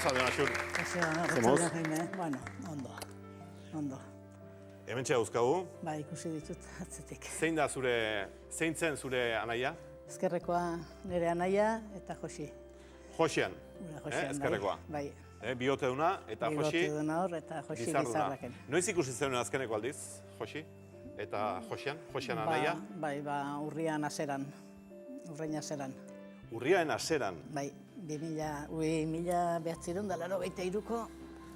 Arratsaldeon, Axur. Bueno, ondo. Hementxe dauzkagu. Ba, ikusi ditut atzetik. Zein zen zure anaia? Ezkerrekoa nire anaia eta Josi. Joxian, ezkerrekoa. Bai. Bihoteduna eta Josi Bihoteduna hor eta Josi Gizarraken. Noiz ikusi zenuen azkeneko aldiz, Josi? Eta Josian anaia? Bai, urrian aseran. Urrein aseran. Urriaren aseran? Bai, 1983ko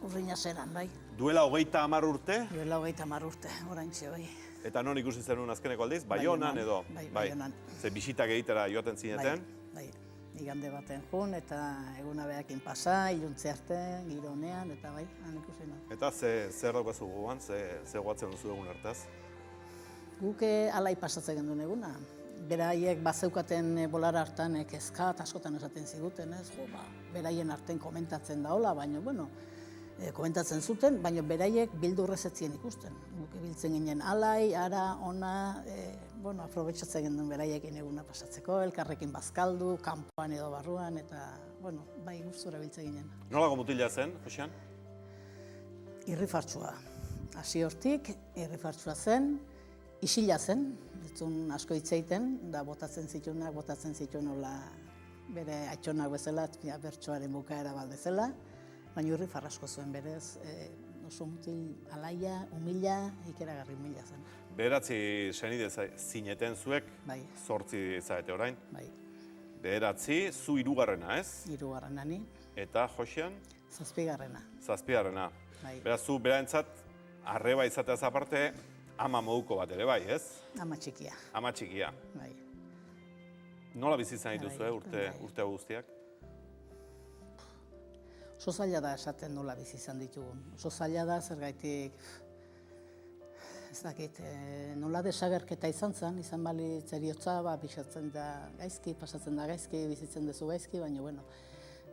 urrein aseran, bai. Duela 30 urte? Duela 30 urte, oraintxe, bai. Eta non ikusi zenuen azkeneko aldiz? Baionan edo? Bai, Baionan. Ze bisitak egitera joaten zineten? Bai, igande baten jun eta eguna behakin pasa, iluntze arte, giro honean, eta bai, han ikusi non. Eta zer daukazu gogoan, ze goatzen duzu egun hartaz? Guk alai pasatzen genduen eguna. Beraiek bazeukaten bolara hartan kezka eta askotan esaten ziguten, ez? Beraien arten komentatzen daola, baina, komentatzen zuten, baina beraiek bildurrez etzien ikusten. Guk biltzen ginen alai, ara, ona, aprobetxatzen genduen beraiekin eguna pasatzeko, elkarrekin bazkaldu, kanpoan edo barruan, eta, bai gustura biltzen ginen. Nolako mutila zen, Josian? Irrifartsua. Hasi hortik, irrifartsua zen, isila zen, ditzun asko hitz egiten, da botatzen zituen hola bere aitzonak bezala, bertsoaren bukaera bat bezala, baina irrifar asko zuen berez, oso mutil alaia, umila, ikeragarri umila zen. 9 senide zineten zuek, 8 zaete orain. Bai. 9, zu 3. ez? 3. ni. Eta Josian? 7. 7. Bai. Beraz, zu beraentzat, arreba izateaz aparte, ama moduko bat ere bai, ez? Ama txikia. Ama txikia. Bai. Nola bizitzen dituzu, urte guztiak? Oso zaila da esaten nola bizi izan ditugun. Oso zaila da zergaitik, ez dakit, nola desagerketa izan balitz eriotza, pixatzen da gaizki, pasatzen da gaizki, bizitzen duzu gaizki, baina,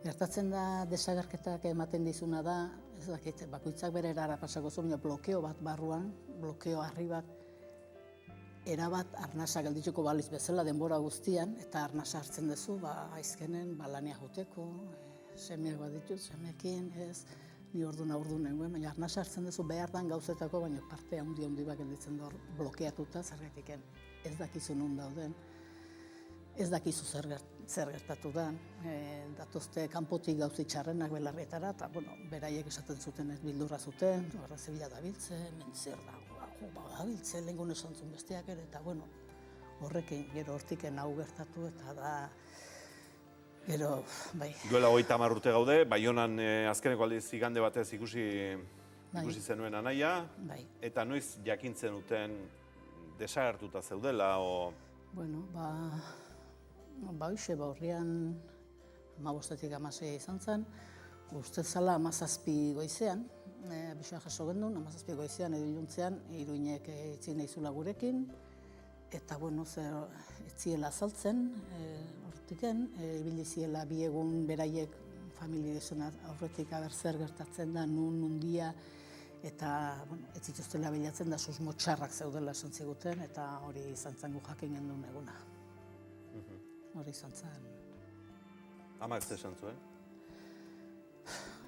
gertatzen da desagerketak ematen dizuna da, ez dakit, bakoitzak bere erara pasako zu, baina blokeo bat barruan, blokeo harri bat, erabat arnasa geldituko baliz bezala denbora guztian, eta arnasa hartzen duzu, aizkenen, lania joteko, semeak bat ditut, semeekin, ez, ni ordu nengoen, baina arnasa hartzen duzu behar dan gauzetako, baina parte handi bat gelditzen da blokeatuta, zergatiken ez dakizu non dauden, ez dakizu zer gertatu da, datozte kanpotik gauzi txarrenak belarrietara, eta, beraiek esaten zuten ez bildurra zuten, horra zebila dabiltzen, mentzer dabiltzen, lehengun esan zuen besteak ere, eta, horrekin, gero hortiken hau gertatu, eta da, gero, bai. Duela 30 urte gaude, Baionan azkeneko aldiz igande batez ikusi zenuen anaia, eta noiz jakintzen duten desagertuta zeudela, o... Hoxe, horrian 15-tik 16 izan zen, uste zala 17 goizean, abisua jaso gendun, 17 goizean edo iluntzean, Iruinek etzien eizula gurekin, eta, etziela azaltzen, hortiken, ibili ziela bi egun beraiek familia aurretik aber zer gertatzen da, nundia, eta, ez zituztela bilatzen da susmo txarrak zeudela esan ziguten, eta hori izan zen gu jakin gendun eguna. Hori izan zen. Amak ze esan zuen?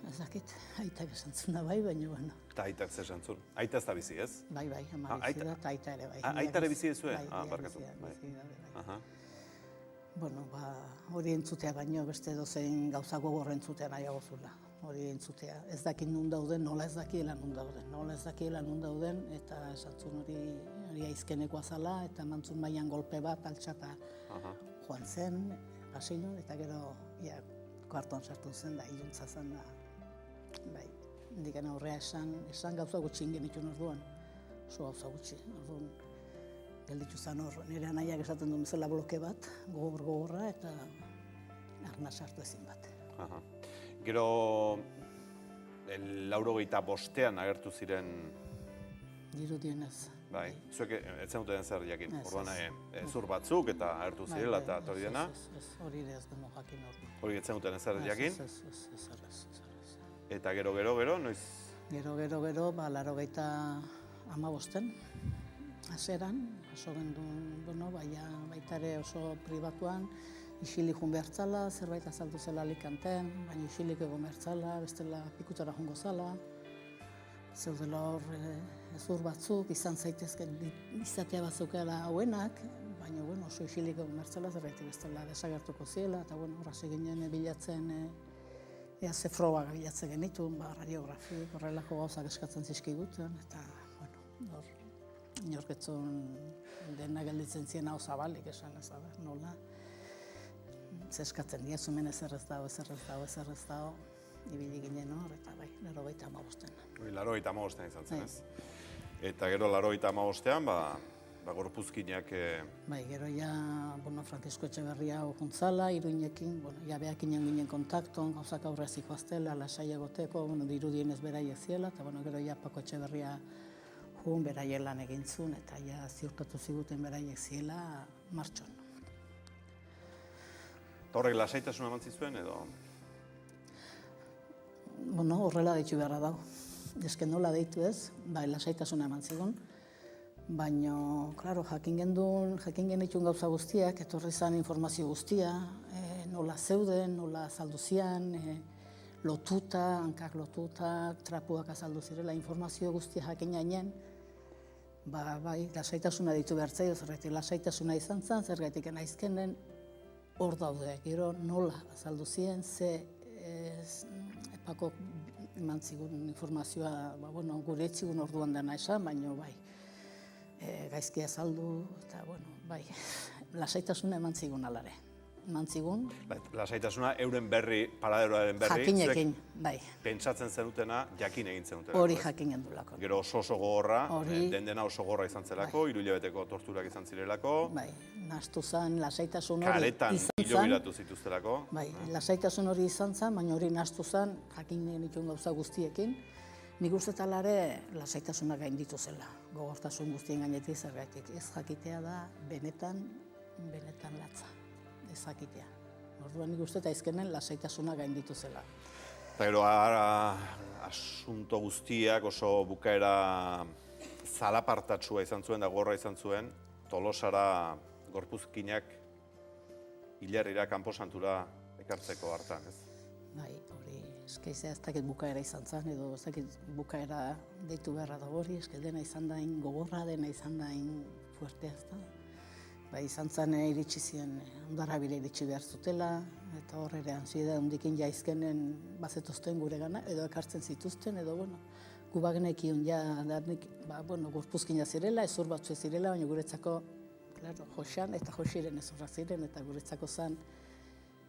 Ez dakit, aitak esan zuen da bai, baina, Eta aitak ze esan zuen? Aita ez da bizi, ez? Bai, ama bizi da, eta aita ere bai. Aita ere bizi ezue? Barkatu. Bizi da, bai. Hori entzutea baino beste dozein gauza gogor entzutea nahiago zula. Hori entzutea. Ez dakit nun dauden, nola ez dakiela nun dauden, eta esan zuen hori aizkenekoa zala, eta emantzun baian golpe bat, altxata joan zen, pasilun, eta gero, kuarton sartu zen da, iluntza zen da. Bai, indiken aurrea esan gauza gutxi ingenitun orduan, oso gauza gutxi. Orduan, gelditu zen hor, nire anaiak esaten duen bezala bloke bat, gogorra, eta arna sartu ezin bat. Gero, 85ean agertu ziren... Dirudienez. Bai, zuek ez zenuten zer jakin, orduan zur batzuk eta agertu zirela eta hori dena? Ez, hori ez demo jakin hor. Hori ez zenuten zer jakin? Ez. Eta gero, noiz? Gero, 85 aseran, oso gendun, baita ere oso pribatuan, isilik jun behartzala, zerbait azaldu zela Alicanten, baina isilik egon behartzala, bestela pikutara jongo zala. Zeudela hor hezur batzuk, izan zaitezken izatea batzukela hauenak, baina oso isilik egon behartzala, zerbait bestela desagertuko ziela, eta hor hasi ginen bilatzen, ea ze frogak bilatzen genituen, radiografik, horrelako gauzak eskatzen zizkiguten, eta hor inorketzun dena gelditzen ziren hau zabalik esan ez da, nola. Zeskatzen dira, zumen ezer ez dago, ibili ginen hor, eta bai, 85. 85 izan zen, ez? Eta gero 85ean, gorpuzkinak... Bai, gero ja, Francisco Etxeberria juntzala, Iruinekin, ja behak ginen kontakton, gauzak aurrezik joaztela, lasai egoteko, dirudien ez beraiek ziela, eta gero ja Paco Etxeberria jun beraien lan egintzun, eta ja ziurtatu ziguten beraiek ziela martxon. Horrek lasaitasuna eman zizuen edo? Horrela deitu beharra dago. Ezken nola deitu ez, lasaitasuna eman zigun. Baina, klaro, jakin genitun gauza guztiak, etorri zan informazio guztia, nola zeuden, nola azaldu zian, lotuta, hankak lotuta, trapuak azaldu zirela, informazio guztia jakin gainen, lasaitasuna deitu behartzea, zergatik lasaitasuna izan zen, zergatik naizkenen hor daude, gero nola azaldu ziren, ze Epakok eman zigun informazioa, gure etzigun orduan dena esan, baina gaizki azaldu, eta lasaitasuna eman zigun alare. Eman zigun. Lasaitasuna euren berri, paraderoaren berri. Jakinekin, bai. Pentsatzen zenutena, jakin egin zenutena. Hori jakin gendulako. Gero oso gogorra, dena oso gogorra izan zelako, 3 hilabeteko torturak izan zirelako. Bai, nahastu zen, lasaitasun hori kaletan izan zen. Kaletan hilobiratu zituztelako. Bai, lasaitasun hori izan zen, baina hori nahastu zen, jakin genituen gauza guztiekin. Nik uste talare lasaitasuna gainditu zela, gogortasun guztien gainetik zergatik. Ez jakitea da benetan latza, ez jakitea. Orduan nik uste eta izkenen lasaitasuna gainditu zela. Eta gero, asunto guztiak oso bukaera zalapartatsua izan zuen da gorra izan zuen, Tolosara gorpuzkinak hilarrira kanposantura ekartzeko hartan, ez? Bai, hori, eskizea ez dakit bukaera izan zen, edo ez dakit bukaera deitu beharra da hori, eske dena izan dain gogorra, dena izan dain fuertea, ez da? Bai, izan zen iritsi ziren, Hondarribira iritsi behar zutela, eta horrean zide hondikin jaizkenen bazetozten gure gana, edo ekartzen zituzten, edo, gu bagenekion ja, gorpuzkina zirela, ezur batzu zirela, baina guretzako, joxan eta joxiren ezurra ziren, eta guretzako zen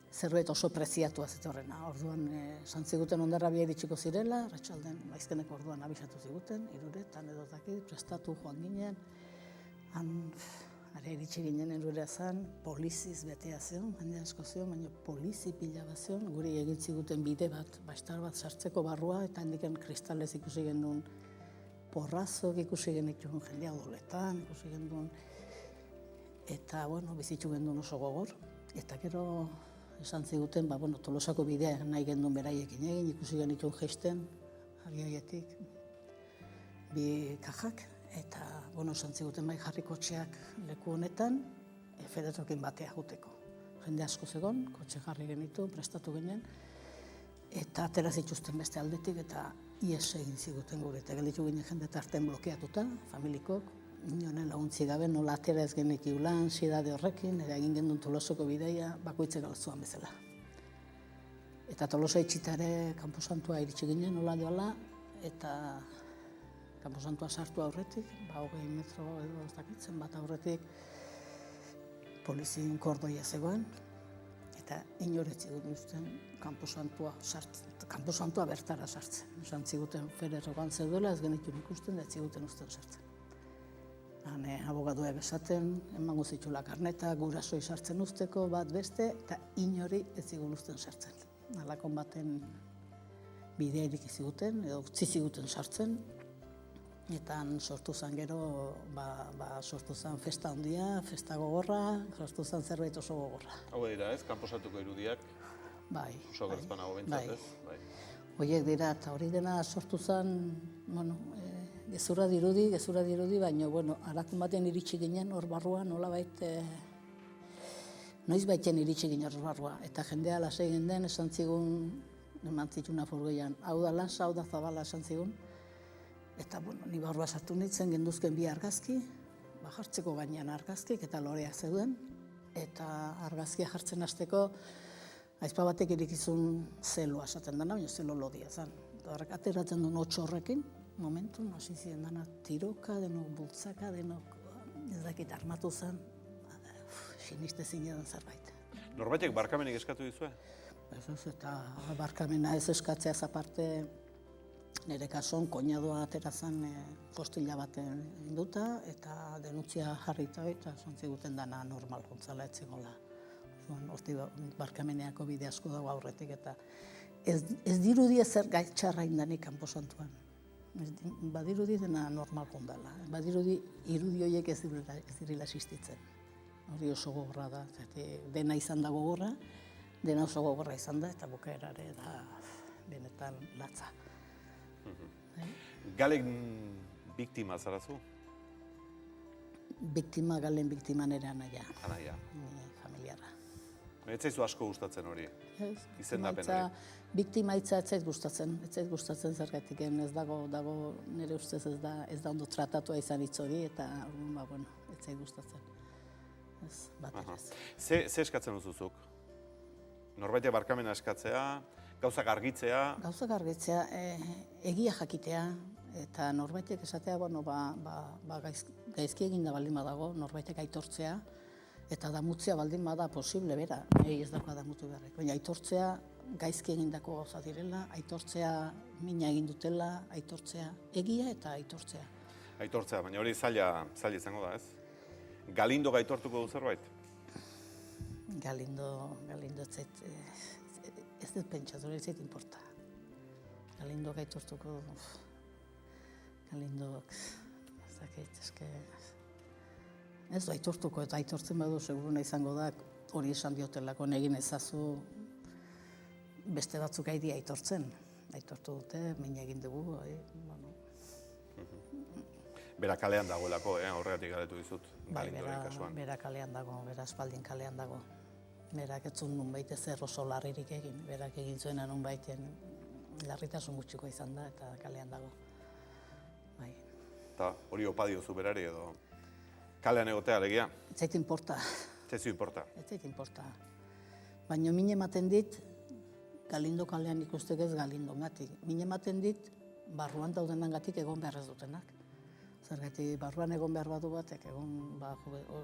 zerbait oso preziatua zetorrena. Orduan, santziguten Hondarribira iritsiko zirela, Arratsalden Aizkeneko orduan abisatu ziguten, 3etan edo dakit, prestatu joan ginen, Are iritsi ginen erurea zen, poliziz betea zion, jende asko zion, baina polizi pila bat zion, guri egin ziguten bide bat, bastar bat sartzeko barrua, eta handiken kristalez ikusi genuen porrazok, ikusi genituen jendea odoletan, ikusi genuen, eta, bizitzu genuen oso gogor, eta gero esan ziguten, Tolosako bidea nahi genuen beraiekin egin, ikusi genituen geisten, agiaietik, bi kajak, eta, esan ziguten jarri kotxeak leku honetan, federokin batea juteko. Jende asko zegon, kotxe jarri genitu, prestatu ginen, eta atera zituzten beste aldetik, eta ies egin ziguten gure, eta gelditu ginen jende tarten blokeatuta, familikok, inoen laguntzi gabe, nola atera ez genik iulan, sidade horrekin, eta egin genuen Tolosoko bideia, bakoitzek galtzuan bezala. Eta Tolosa itxitare kanposantua iritsi ginen, nola doala, eta kanposantua sartu aurretik, 20 metro edo ez dakitzen bat aurretik polizien kordoia zegoen, eta inoretzi duten kanposantua bertara sartzen. Esan ziguten Ferrerogan zeudela, ez genituen ikusten, da ziguten usten sartzen. Abogaduak esaten, emango zitula karneta, gurasoi sartzen usteko, bat beste, eta inori ez zigun usten sartzen. Alakon baten bidea iriki ziguten, edo utzi ziguten sartzen, eta sortu zen gero, sortu zen festa handia, festa gogorra, sortu zen zerbait oso gogorra. Hau dira ez, kanposatuko irudiak? Bai. Oso gerzpanago bintzat ez? Bai. Horiek dira, eta hori dena sortu zen, gezurra dirudi, baina, harakun baten iritsi ginen, hor barruan, nolabait, noiz baiten iritsi ginen barrua, eta jendea lasai egin den, esan zigun, eman zituna furgoian, hau da lasa, hau da zabala esan zigun, eta, bueno, ni barrua sartu nintzen, genduzken bi argazki, jartzeko gainean argazkik eta lorea zeuden, eta argazkia jartzen hasteko aizpa batek irikizun zeloa esaten dena, baina zelo lodia zen. Ateratzen duen 8 horrekin, momentun, hasi ziren dena tiroka, denok bultzaka, denok, ez dakit armatu zen, siniste zinean zerbait. Norbaitek barkamenik eskatu dizue? Ez, eta barkamena ez eskatzea aparte, nire kasuan, koinadoa atera zen postila baten induta, eta denutzia jarrita eta zontziguten dana normal gontzala etzegola. Horti barkameneako bide asko dago aurretik, eta ez dirudi ezer gaitxarra indanik kanposantuan. Badirudi dena normal gondala. Badirudi irudi horiek ez direla existitzen. Hori oso gogorra da, dena izan da gogorra, dena oso gogorra izan da, eta bukaerare da benetan latza. Galen biktima zarazu? Galen biktima nire anaia. Anaia. Familiarra. Ez zaizu asko gustatzen hori? Izendapen hori? Biktima hitza ez zait gustatzen zergatik ez dago nire ustez ez da ondo tratatua izan hitz hori, eta ez zait gustatzen. Ez, bat ez. Ze eskatzen duzuzuk? Norbaitek barkamena eskatzea, gauzak argitzea? Gauzak argitzea, egia jakitea, eta norbaitek esatea, gaizki eginda baldin badago, norbaitek aitortzea, eta damutzea baldin bada posible bera, ez dagoa damutu beharrek. Baina aitortzea gaizki egindako gauza direla, aitortzea mina egin dutela, aitortzea egia eta aitortzea. Aitortzea, baina hori zaila izango da, ez? Galindo aitortuko du zerbait? Galindo ez dut pentsatu, ez zait inporta. Galindo aitortuko du. Galindo, ez dakit, eske... Ez du aitortuko, eta aitortzen badu seguruna izango da hori esan diotelako negin ezazu beste batzuk haidi aitortzen. Aitortu dute, min egin dugu, Bera kalean dagoelako, horregatik galetu dizut, Galindoren kasuan. Bera kalean dago, bera aspaldin kalean dago. Berak etzun nunbait ezer oso larririk egin, berak egin zuena nunbaiten larritasun gutxiko izan da eta kalean dago. Eta hori opa diozu berari edo kalean egotea alegia? Ez zait inporta. Ez zaizu inporta? Ez zait inporta. Baina min ematen dit, Galindo kalean ikustek ez Galindongatik. Min ematen dit, barruan daudenangatik egon behar ez dutenak. Zergatik barruan egon behar badu batek,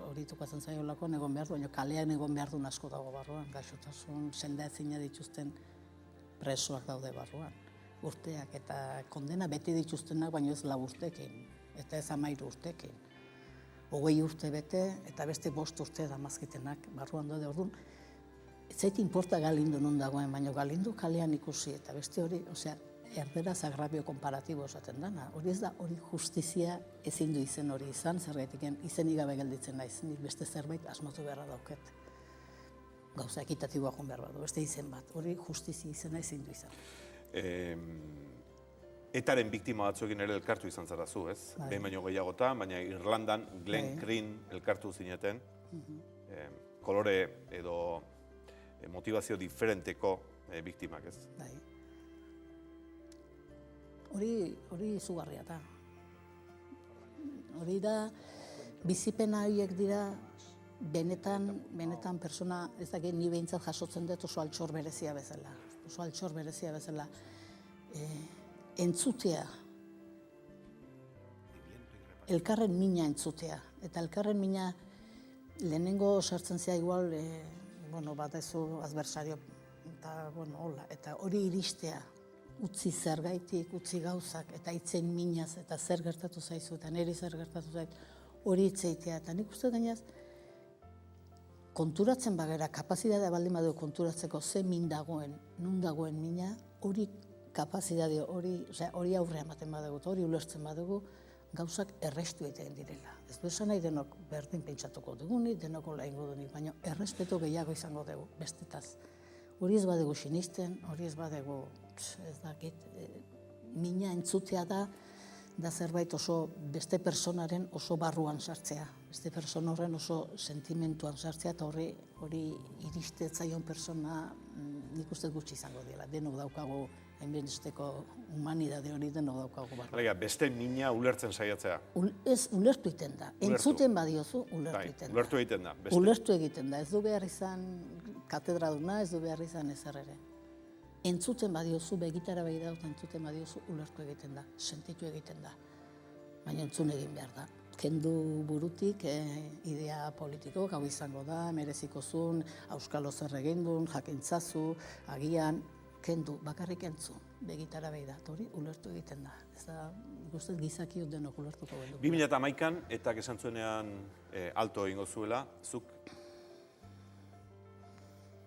hori tukatzen zaiolako egon behar du, baina kalean egon behar du asko dago barruan. Gaixotasun, senda ezina dituzten presoak daude barruan. Urteak eta kondena beti dituztenak, baina ez 4 urtekin, eta ez 13 urtekin. 20 urte bete, eta beste 5 urte damazkitenak barruan daude orduan. Ez zait inporta Galindo non dagoen, baina Galindo kalean ikusi, eta beste hori, erderaz agravio komparatibo esaten dana. Hori ez da, hori justizia ezin du izen hori izan, zergatik izenik gabe gelditzen naiz, nik beste zerbait asmatu beharra dauket. Gauza ekitatiboa joan behar badu, beste izen bat, hori justizia izena ezin du izan. Etaren biktima batzuekin ere elkartu izan zarazu, ez? Behin baino gehiagotan, baina Irlandan Glen Green elkartu zineten, kolore edo motivazio diferenteko biktimak, ez? Hori izugarria da. Hori da, bizipena horiek dira, benetan persona, ez dakit ni behintzat jasotzen dut oso altxor berezia bezala. Oso altxor berezia bezala. Entzutea. Elkarren mina entzutea. Eta elkarren mina lehenengo sartzen zea igual, bat ezu adversario, eta hori iristea. Utzi zergaitik, utzi gauzak, eta itzen minaz, eta zer gertatu zaizu, eta niri zer gertatu zaizu, hori itzeitea. Eta nik uste gainaz, konturatzen bagera, kapazitatea baldin badu konturatzeko ze min dagoen, nun dagoen mina, hori kapazitatea, hori aurre ematen badugu, hori ulertzen badugu, gauzak errestu egiten direla. Ez du esan nahi denok berdin pentsatuko dugunik, denoko laingo dugunik, baina errespetu gehiago izango dugu, bestetaz. Hori ez badugu sinisten, hori ez badugu, ez dakit, mina entzutea da, da zerbait oso beste personaren oso barruan sartzea. Beste persona horren oso sentimentuan sartzea eta hori iristetzaion persona nik uste gutxi izango dela. Denok daukagu, hainbesteko humanidade hori denok daukagu barruan. Alegia, beste mina ulertzen saiatzea. Ez ulertu egiten da. Entzuten badiozu, ulertu egiten da. Ulertu egiten da. Ulertu egiten da. Ez du behar izan katedraduna, ez du behar izan ezer ere. Entzuten badiozu, begitara begiratu entzuten badiozu, ulertu egiten da, sentitu egiten da. Baina entzun egin behar da. Kendu burutik idea politiko, hau izango da, merezikozun, auskalo zer egin duen, jakintzazu, agian, kendu, bakarrik entzun, begitara begiratu, hori ulertu egiten da. Ez da, guztet gizakiot denok ulertuko behar. 2011an, eta esan zuenean alto egingo zuela, zuk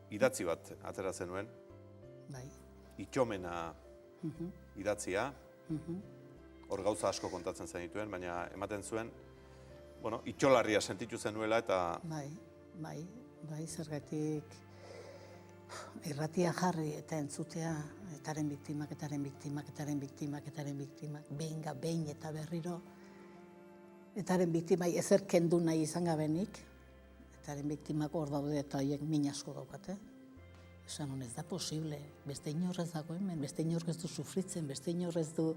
idatzi bat atera zenuen, Bai. itxomena idatzia, hor gauza asko kontatzen zenituen, baina ematen zuen, bueno, itxolarria sentitu zenuela eta... Bai, zergatik irratia jarri eta entzutea, etaren biktimak, behin eta berriro, etaren biktimai ezer kendu nahi izan gabenik, etaren biktimak hor daude eta horiek min asko daukate. Esan honez da posible, beste inorrez dago hemen, beste inorrez du sufritzen, beste inorrez du...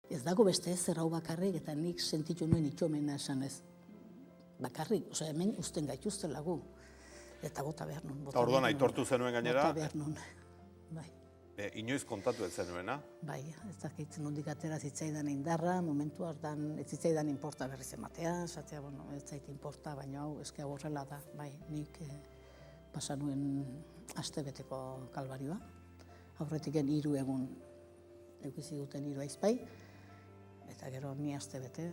Ez dago beste ez hau bakarrik eta nik sentitu nuen itxomena esan ez. Bakarrik, hemen usten gaituzte lagu. Eta bota behar nun. Orduan aitortu zenuen gainera? Bota behar nun, bai. Inoiz kontatu ez zenuena? Bai, ez dakit nondik atera zitzaidan indarra, momentu hartan ez zitzaidan inporta berriz ematea, esatea, bueno, ez zait inporta, baina hau, eske horrela da, bai, nik pasa nuen astebeteko kalbarioa. Aurretiken 3 egun eukizi duten 3 aizpai, eta gero ni astebete,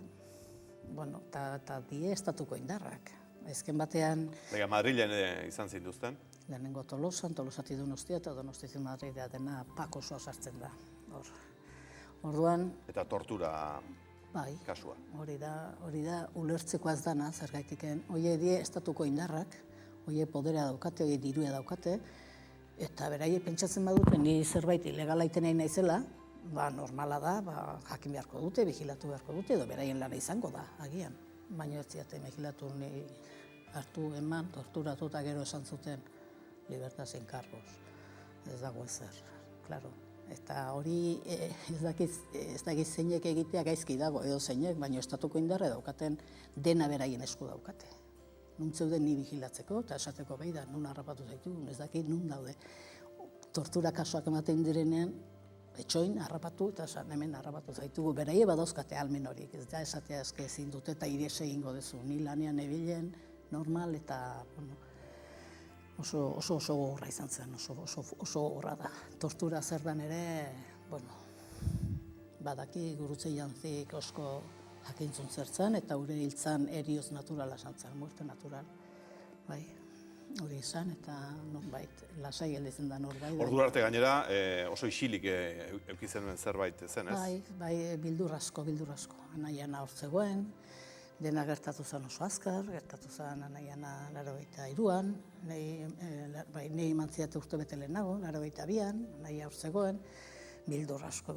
bueno, eta die estatuko indarrak. Ezken batean... Madrilen izan zinduzten? Lehenengo Tolosan, Tolosati Donostia eta Donostiatik Madridea dena pak osoa sartzen da. Orduan... Eta tortura kasua. Hori da ulertzekoaz dana, zergaitiken. Oie die estatuko indarrak, oie poderea daukate, oie dirua daukate, eta beraie pentsatzen badute, ni zerbait ilegala iten nahi naizela, normala da, jakin beharko dute, vigilatu beharko dute, edo beraien lana izango da, agian. Baina ez ziate vigilatu ni hartu eman, torturatu eta gero esan zuten libertad sin cargos. Ez dago ezer, klaro. Eta hori ez dakit zeinek egitea gaizki dago, edo zeinek, baina estatuko indarra daukaten dena beraien esku daukate. Nun zeuden ni vigilatzeko, eta esateko behi da, nun harrapatu zaitu, ez dakit nun daude. Tortura kasuak ematen direnean, etxoin harrapatu eta hemen harrapatu zaitugu. Beraie badauzkate almen horik, ez da esatea eske ezin dute eta iries egingo dezu. Ni lanean ebilen, normal eta oso gogorra izan zen, oso gogorra da. Tortura zer dan ere, badaki gurutze jantzik osko jakintzun zertzen eta gure hiltzan erioz naturala santzen, muerte natural. Bai. Hori izan, eta norbait, lasai gelditzen da norbait. Ordu arte gainera oso isilik eukizenuen zerbait zen, ez? Bai, bildur asko. Anaiana hor zegoen, dena gertatu zen oso azkar, gertatu zen Anaiana 83an, nahi mantziate urte bete lehenago, 82an, Anaia hor zegoen, bildur asko.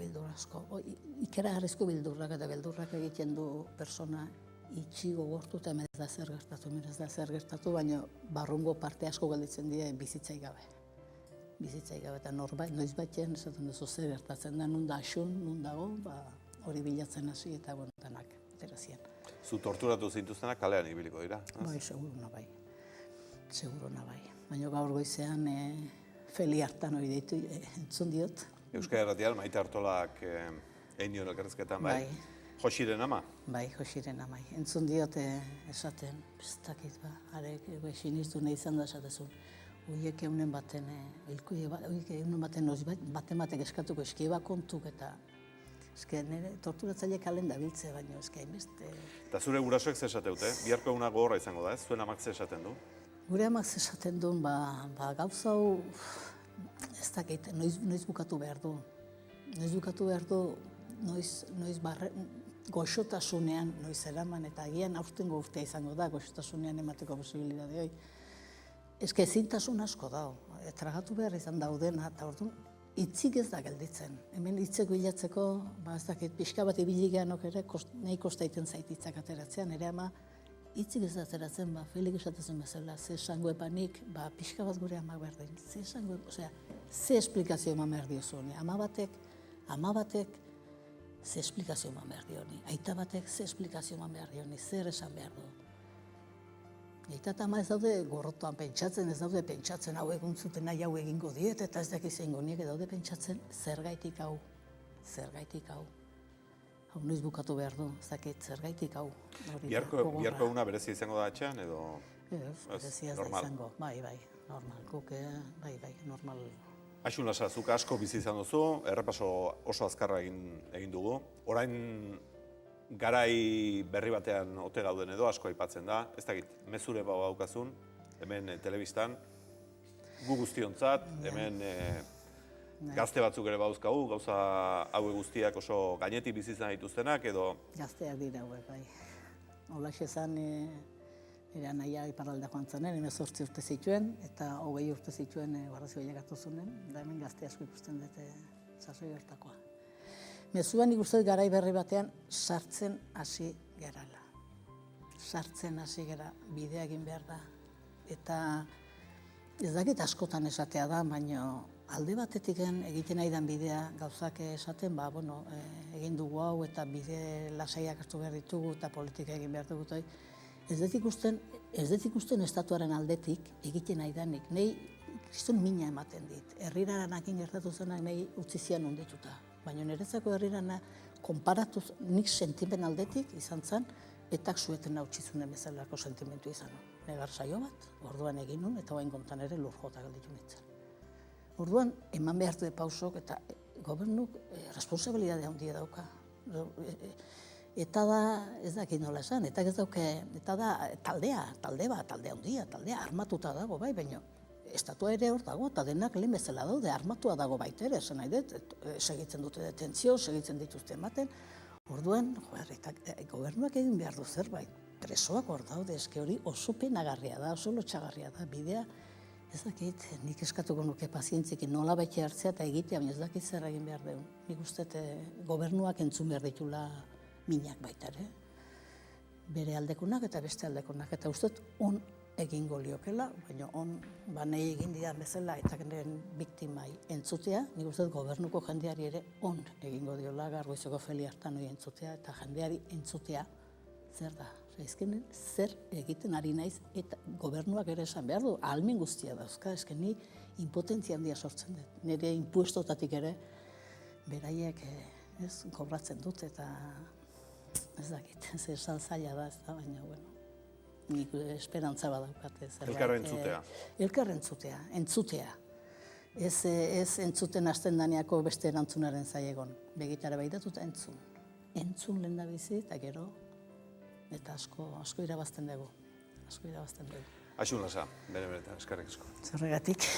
Ikeragarrizko bildurrak eta bildurrak egiten du persona itxi gogortu eta ez da zer gertatu, baina barrungo parte asko gelditzen dira bizitzai gabe. Eta norbait, noiz batean, esaten duzu zer gertatzen da, nun da asun, nun dago, hori bilatzen hasi eta danak, aterazien. Zu torturatu zintuztenak kalean ibiliko dira? Bai, seguruna bai. Baina gaur goizean Feli hartan hori deitu entzun diot. Euskal Herratian, Maite Artolak egin dion elkarrizketan, bai? Josiren ama? Bai, Josiren amai. Entzun diote esaten, ez dakit, arek siniztu nahi izan da esatezun. Oiek eunen baten, baten batek eskatuko eskieba kontuk eta eske nire torturatzaile kalen dabiltze, baina eske hainbeste... Eta zure gurasoek ze esateute? Biharko eguna gogorra izango da, ez? Zuen amak ze esaten du? Gure amak ze esaten du, gauza hau, ez dakit, noiz bukatu behar du. Noiz goxotasunean noiz eraman eta agian aurtengo urtea izango da goxotasunean emateko posibilidade hori. Eske ezintasun asko dago, tragatu behar izan daudena eta orduan hitzik ez da gelditzen. Hemen hitzeko bilatzeko, ez dakit, pixka bat ibili gehanok ere, nahi kostaiten zait hitzak ateratzea, nire ama hitzik ez da ateratzen, Felix esatezen bezala, ze esango epanik, pixka bat gure amak berdin, ze esango, osea, ze esplikazio eman behar diozu honi, ama batek, ze esplikazio eman behar dioni, aita batek ze esplikazio eman behar dioni, zer esan behar du. Aita eta ama ez daude gorrotoan pentsatzen, ez daude pentsatzen hau egun zuten nahi hau egingo diet, eta ez dakiz egingo niek, daude pentsatzen zergaitik hau. Hau noiz bukatu behar du, ez dakit zergaitik hau. Biharko eguna berezia izango da atxean, edo? Ez, berezia ez da izango, bai, normal, guk, bai, normal. Aixun Lasa, zuk asko bizi izan duzu, errepaso oso azkarra egin dugu. Orain garai berri batean ote gauden edo asko aipatzen da, ez dakit, mezure daukazun, hemen telebistan, gu guztiontzat, hemen gazte batzuk ere bauzkagu, gauza haue guztiak oso gainetik bizi izan dituztenak edo... Gazteak dira hauek, bai. Olaxe zan, nire anaia iparralda joan zanen, 18 urte zituen, eta 20 urte zituen barrazio bilakatu zunen, da hemen gazte asko ikusten dute sasoi hortakoa. Mezuan ikusten garai berri batean sartzen hasi gerala. Sartzen hasi gera, bidea egin behar da. Eta ez dakit askotan esatea da, baina alde batetik egiten nahi den bidea gauzak esaten, egin dugu hau eta bide lasaiak hartu behar ditugu eta politika egin behar dugu. Ez dut ikusten estatuaren aldetik egiten nahi denik. Nei kriston mina ematen dit. Herriranakin gertatu zenak nahi utzi zian ondituta. Baina niretzako herrirana konparatuz nik sentimen aldetik izan zen, etak sueten nautxizunen bezalako sentimentu izan. Negar saio bat, orduan egin nun, eta oain kontan ere lur jota galditu nintzen. Orduan, eman behartu de pausok, eta gobernuk responsabilidade handia dauka. Eta da, ez dakit nola esan, eta ez dauke, eta da talde handia, taldea armatuta dago, bai, baina estatua ere hor dago, eta denak lehen bezala daude, armatua dago baita ere, esan nahi dut, segitzen dute detentzio, segitzen dituzte ematen. Orduan, gobernuak egin behar du zerbait, presoak hor daude, eske hori oso penagarria da, oso lotxagarria da, bidea, ez dakit, nik eskatuko nuke pazientzikin nola baita hartzea eta egitea, baina ez dakit zer egin behar dugu. Nik uste gobernuak entzun behar ditula minak baita ere, bere aldekunak eta beste aldekunak, eta uste on egingo liokela, baina on nahi egin didan bezala eta generen biktimai entzutea, nik uste gobernuko jendeari ere on egingo diola, Gargoizeko Feli hartan hori entzutea, eta jendeari entzutea zer da. Ezkenen zer egiten ari naiz eta gobernuak ere esan behar du, ahalmen guztia dauzka, ezken ni impotentzia handia sortzen dut. Nire impuestotatik ere beraiek kobratzen dut eta ez dakit, esan zaila da, ez da, baina, nik esperantza badaukat. Elkarra entzutea. Elkarra entzutea. Ez entzuten hasten daneako beste erantzunaren zailegon. Begitara behiratuta entzun. Entzun lehen da bizi eta gero, eta asko irabazten dugu. Aixun Lasa, bere eskerrik asko. Zerregatik.